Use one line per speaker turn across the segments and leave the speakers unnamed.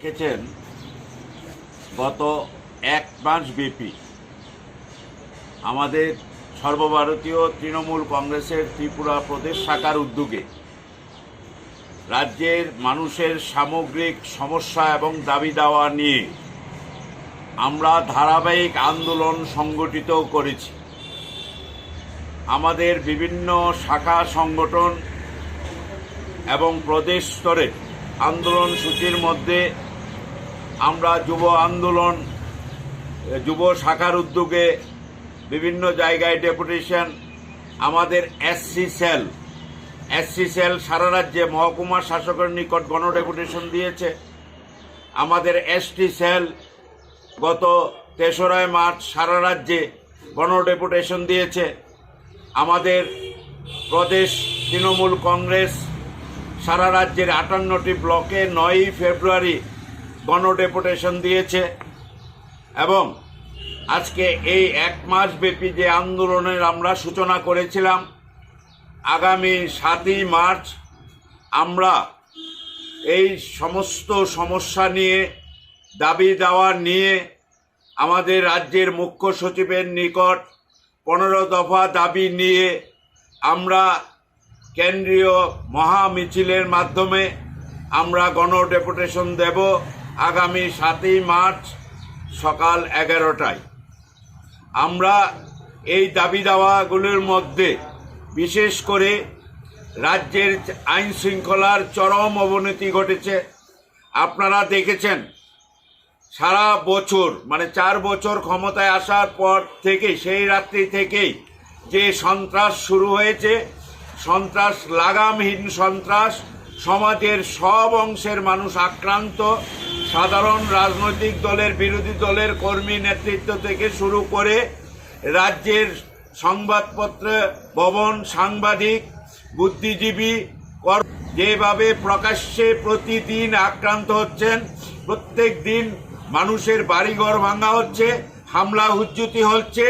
দেখেছেন গত এক মাস ব্যাপী আমাদের সর্বভারতীয় তৃণমূল কংগ্রেসের ত্রিপুরা প্রদেশ শাখার উদ্যোগে রাজ্যের মানুষের সামগ্রিক সমস্যা এবং দাবি দাওয়া নিয়ে আমরা ধারাবাহিক আন্দোলন সংগঠিত করেছি। আমাদের বিভিন্ন শাখা সংগঠন এবং প্রদেশ স্তরে আন্দোলন সূচির মধ্যে আমরা যুব শাখার উদ্যোগে বিভিন্ন জায়গায় ডেপুটেশন, আমাদের এসসি সেল সারা রাজ্যে মহকুমা শাসকের নিকট গণ ডেপুটেশন দিয়েছে। আমাদের এসটি সেল গত ৩রা মার্চ সারা রাজ্যে গণ ডেপুটেশন দিয়েছে। আমাদের প্রদেশ তৃণমূল কংগ্রেস সারা রাজ্যের ৫৮টি ব্লকে ৯ই ফেব্রুয়ারি গণ ডেপুটেশন দিয়েছে। এবং আজকে এই এক মাস ব্যাপী যে আন্দোলনের আমরা সূচনা করেছিলাম, আগামী ৭ই মার্চ আমরা এই সমস্ত সমস্যা নিয়ে, দাবি দাওয়া নিয়ে আমাদের রাজ্যের মুখ্য সচিবের নিকট ১৫ দফা দাবি নিয়ে আমরা কেন্দ্রীয় মহা মিছিলের মাধ্যমে আমরা গণ ডেপুটেশন দেব আগামী ৭ই মার্চ সকাল ১১টায়। আমরা এই দাবি দাওয়াগুলোর মধ্যে বিশেষ করে রাজ্যের আইন শৃঙ্খলার চরম অবনতি ঘটেছে। আপনারা দেখেছেন সারা বছর, মানে ৪ বছর ক্ষমতায় আসার পর থেকে, সেই রাত্রি থেকেই যে সন্ত্রাস শুরু হয়েছে, সন্ত্রাস, লাগামহীন সন্ত্রাস, সমাজের সব অংশের মানুষ আক্রান্ত, সাধারণ রাজনৈতিক দলের, বিরোধী দলের কর্মী নেতৃত্ব থেকে শুরু করে রাজ্যের সংবাদপত্র, ভবন, সাংবাদিক, বুদ্ধিজীবী যেভাবে প্রকাশ্যে প্রতিদিন আক্রান্ত হচ্ছেন। প্রত্যেক দিন মানুষের বাড়িঘর ভাঙা হচ্ছে, হামলা হুজ্জুতি হচ্ছে।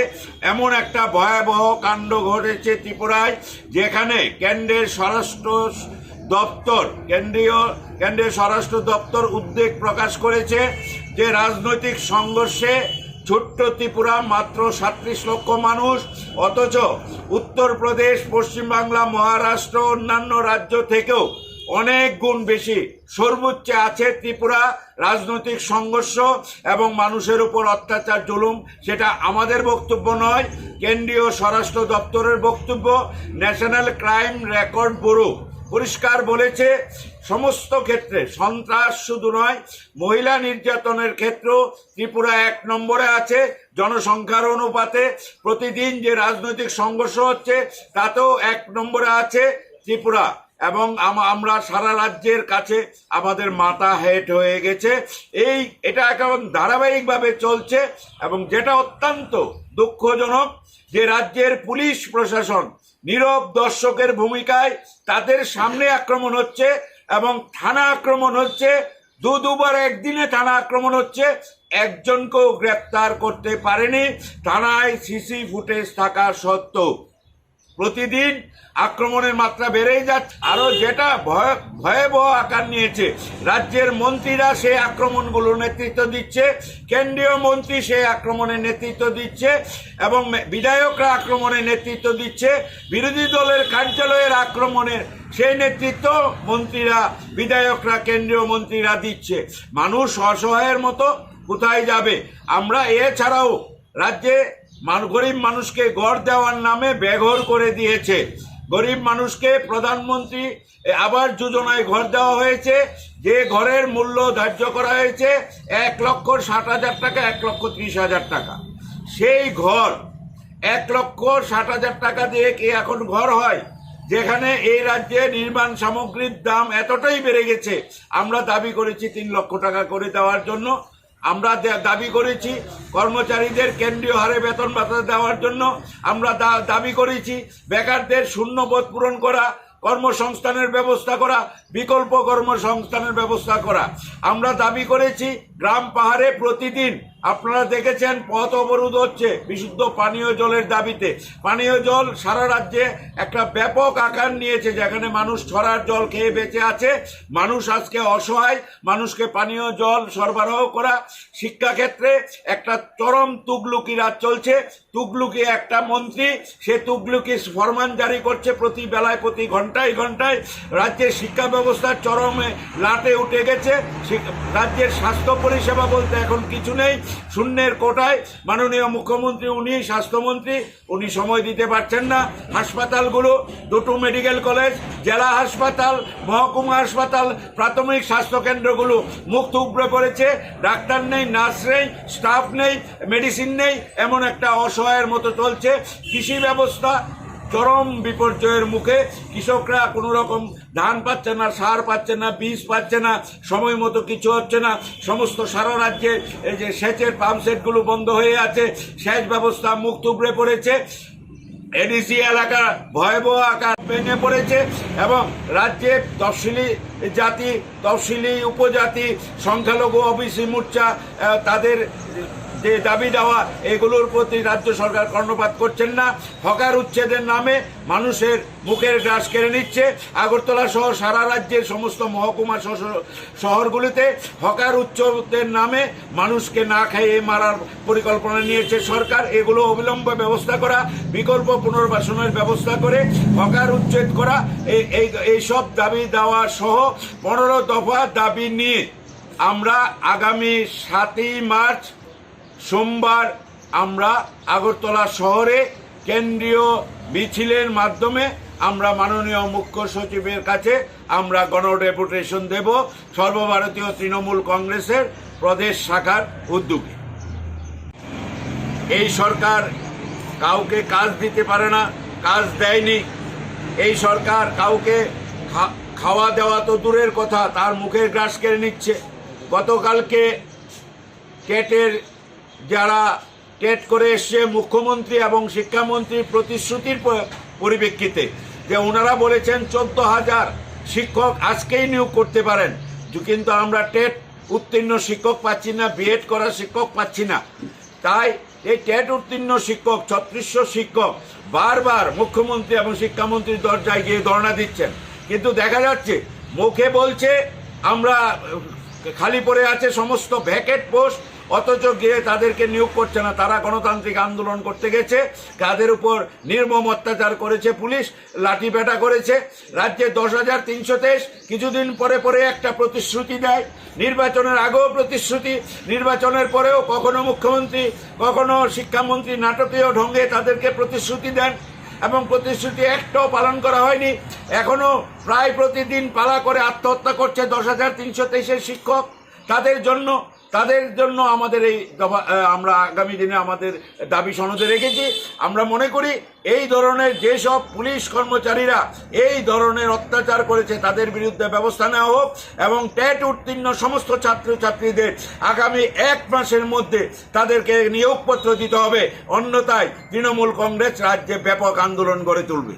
এমন একটা ভয়াবহ কাণ্ড ঘটেছে ত্রিপুরায়, যেখানে কেন্দ্রের স্বরাষ্ট্র দপ্তর উদ্বেগ প্রকাশ করেছে যে রাজনৈতিক সংঘর্ষে ছোট্ট ত্রিপুরা মাত্র ৩৭ লক্ষ মানুষ, অথচ উত্তরপ্রদেশ, পশ্চিমবাংলা, মহারাষ্ট্র, অন্যান্য রাজ্য থেকেও অনেক গুণ বেশি সর্বোচ্চে আছে ত্রিপুরা রাজনৈতিক সংঘর্ষ এবং মানুষের উপর অত্যাচার, জুলুম। সেটা আমাদের বক্তব্য নয়, কেন্দ্রীয় স্বরাষ্ট্র দপ্তরের বক্তব্য। ন্যাশনাল ক্রাইম রেকর্ড ব্যুরো পরিষ্কার বলেছে, সমস্ত ক্ষেত্রে সন্ত্রাস শুধু নয়, মহিলা নির্যাতনের ক্ষেত্রেও ত্রিপুরা ১ নম্বরে আছে। জনসংখ্যার অনুপাতে প্রতিদিন যে রাজনৈতিক সংঘর্ষ হচ্ছে তাতেও ১ নম্বরে আছে ত্রিপুরা। এবং আমরা সারা রাজ্যের কাছে আমাদের মাথা হেট হয়ে গেছে। এটা এখন ধারাবাহিকভাবে চলছে। এবং যেটা অত্যন্ত দুঃখজনক যে রাজ্যের পুলিশ প্রশাসন নীরব দর্শকের ভূমিকায়, তাদের সামনে আক্রমণ হচ্ছে এবং থানা আক্রমণ হচ্ছে, দুবার একদিনে থানা আক্রমণ হচ্ছে। একজনকেও গ্রেপ্তার করতে পারেনি থানায় সিসি ফুটেজ থাকা সত্ত্বেও। প্রতিদিন আক্রমণের মাত্রা বেড়েই যাচ্ছে। আরও যেটা ভয়াবহ আকার নিয়েছে, রাজ্যের মন্ত্রীরা সেই আক্রমণগুলোর নেতৃত্ব দিচ্ছে, কেন্দ্রীয় মন্ত্রী সেই আক্রমণের নেতৃত্ব দিচ্ছে এবং বিধায়করা আক্রমণের নেতৃত্ব দিচ্ছে। বিরোধী দলের কার্যালয়ের আক্রমণের সেই নেতৃত্ব মন্ত্রীরা, বিধায়করা, কেন্দ্রীয় মন্ত্রীরা দিচ্ছে। মানুষ অসহায়ের মতো কোথায় যাবে? আমরা এছাড়াও রাজ্যে গরিব মানুষকে ঘর দেওয়ার নামে বেঘর করে দিয়েছে। গরিব মানুষকে প্রধানমন্ত্রী আবাস যোজনায় ঘর দেওয়া হয়েছে, যে ঘরের মূল্য ধার্য করা হয়েছে ১,৬০,০০০ টাকা, ১,৩০,০০০ টাকা। সেই ঘর ১,৬০,০০০ টাকা দিয়ে কি এখন ঘর হয়? যেখানে এই রাজ্যে নির্মাণ সামগ্রীর দাম এতটাই বেড়ে গেছে, আমরা দাবি করেছি ৩ লক্ষ টাকা করে দেওয়ার জন্য। আমরা দাবি করেছি কর্মচারীদের কেন্দ্রীয় হারে বেতন ভাতা দেওয়ার জন্য। আমরা দাবি করেছি বেকারদের শূন্যপদ পূরণ করা, কর্মসংস্থানের ব্যবস্থা করা, বিকল্প কর্মসংস্থানের ব্যবস্থা করা। আমরা দাবি করেছি গ্রাম পাহাড়ে প্রতিদিন আপনারা দেখেছেন পথ অবরোধ হচ্ছে বিশুদ্ধ পানীয় জলের দাবিতে। পানীয় জল সারা রাজ্যে একটা ব্যাপক আকার নিয়েছে, যেখানে মানুষ ছড়ার জল খেয়ে বেঁচে আছে। মানুষ আজকে অসহায়, মানুষকে পানীয় জল সরবরাহ করা। শিক্ষাক্ষেত্রে একটা চরম তুগলুকি রাজ চলছে। তুগলুকি একটা মন্ত্রী, সে তুগলুকি ফরমান জারি করছে প্রতি বেলায়, প্রতি ঘন্টায় ঘন্টায়। রাজ্যের শিক্ষা ব্যবস্থার চরমে লাটে উঠে গেছে। রাজ্যের স্বাস্থ্য পরিষেবা বলতে এখন কিছু নেই। শূন্যের কোটায় মাননীয় মুখ্যমন্ত্রী, উনি স্বাস্থ্যমন্ত্রী, উনি সময় দিতে পারছেন না। হাসপাতালগুলো, দুটো মেডিকেল কলেজ, জেলা হাসপাতাল, মহকুমা হাসপাতাল, প্রাথমিক স্বাস্থ্যকেন্দ্রগুলো মুখ থুবড়ে পড়েছে। ডাক্তার নেই, নার্স নেই, স্টাফ নেই, মেডিসিন নেই, এমন একটা অসহায়ের মতো চলছে। কৃষি ব্যবস্থা চরম বিপর্যয়ের মুখে। কৃষকরা কোনো রকম ধান পাচ্ছে না, সার পাচ্ছে না, বীজ পাচ্ছে না, সময় মতো কিছু হচ্ছে না। সমস্ত সারা রাজ্যে এই যে সেচের পাম্প সেটগুলো বন্ধ হয়ে আছে, সেচ ব্যবস্থা মুখ থুবড়ে পড়েছে। এডিসি এলাকা ভয়াবহ আকার ভেঙে পড়েছে এবং রাজ্যে তফসিলি জাতি, তফসিলি উপজাতি, সংখ্যালঘু ওবিসি মোর্চা তাদের যে দাবি দেওয়া, এগুলোর প্রতি রাজ্য সরকার কর্ণপাত করছেন না। হকার উচ্ছেদের নামে মানুষের মুখের গ্রাস কেড়ে নিচ্ছে। আগরতলা সহ সারা রাজ্যের সমস্ত মহকুমা শহরগুলিতে হকার উচ্ছেদের নামে মানুষকে না খাইয়ে মারার পরিকল্পনা নিয়েছে সরকার। এগুলো অবিলম্বে ব্যবস্থা করা, বিকল্প পুনর্বাসনের ব্যবস্থা করে হকার উচ্ছেদ করা, এইসব দাবি দেওয়া সহ 15 দফা দাবি নিয়ে আমরা আগামী 7ই মার্চ সোমবার আমরা আগরতলা শহরে কেন্দ্রীয় মিছিলের মাধ্যমে আমরা মাননীয় মুখ্য সচিবের কাছে আমরা গণডেপুটেশন দেব, সর্বভারতীয় তৃণমূল কংগ্রেসের প্রদেশ শাখার উদ্যোগে। এই সরকার কাউকে কাজ দিতে পারে না, কাজ দেয়নি। এই সরকার কাউকে খাওয়া দেওয়া তো দূরের কথা, তার মুখের গ্রাস কেড়ে নিচ্ছে। গতকালকে টেটের যারা টেট করে এসছে, মুখ্যমন্ত্রী এবং শিক্ষামন্ত্রীর প্রতিশ্রুতির পরিপ্রেক্ষিতে যে ওনারা বলেছেন 14,000 শিক্ষক আজকেই নিয়োগ করতে পারেন, কিন্তু আমরা টেট উত্তীর্ণ শিক্ষক পাচ্ছি না, বিএড করা শিক্ষক পাচ্ছি না। তাই এই টেট উত্তীর্ণ শিক্ষক 3600 শিক্ষক বারবার মুখ্যমন্ত্রী এবং শিক্ষামন্ত্রীর দরজায় গিয়ে ধর্ণা দিচ্ছেন, কিন্তু দেখা যাচ্ছে মুখে বলছে আমরা খালি পড়ে আছে সমস্ত ভ্যাকেট পোস্ট, অথচ গিয়ে তাদেরকে নিয়োগ করছে না। তারা গণতান্ত্রিক আন্দোলন করতে গেছে, তাদের উপর নির্মম অত্যাচার করেছে পুলিশ, লাঠিপেটা করেছে। রাজ্যে 10,323 কিছুদিন পরে পরে একটা প্রতিশ্রুতি দেয়, নির্বাচনের আগেও প্রতিশ্রুতি, নির্বাচনের পরেও কখনো মুখ্যমন্ত্রী কখনো শিক্ষামন্ত্রী নাটকীয় ঢঙ্গে তাদেরকে প্রতিশ্রুতি দেন এবং প্রতিশ্রুতি একটাও পালন করা হয়নি। এখনো প্রায় প্রতিদিন পালা করে আত্মহত্যা করছে 10,323 শিক্ষক। তাদের জন্য আমাদের এই আমরা আগামী দিনে আমাদের দাবি সনদে রেখেছি। আমরা মনে করি এই ধরনের যেসব পুলিশ কর্মচারীরা এই ধরনের অত্যাচার করেছে তাদের বিরুদ্ধে ব্যবস্থা নেওয়া হোক এবং টেট উত্তীর্ণ সমস্ত ছাত্রছাত্রীদের আগামী 1 মাসের মধ্যে তাদেরকে নিয়োগপত্র দিতে হবে, অন্যথায় তৃণমূল কংগ্রেস রাজ্যে ব্যাপক আন্দোলন গড়ে তুলবে।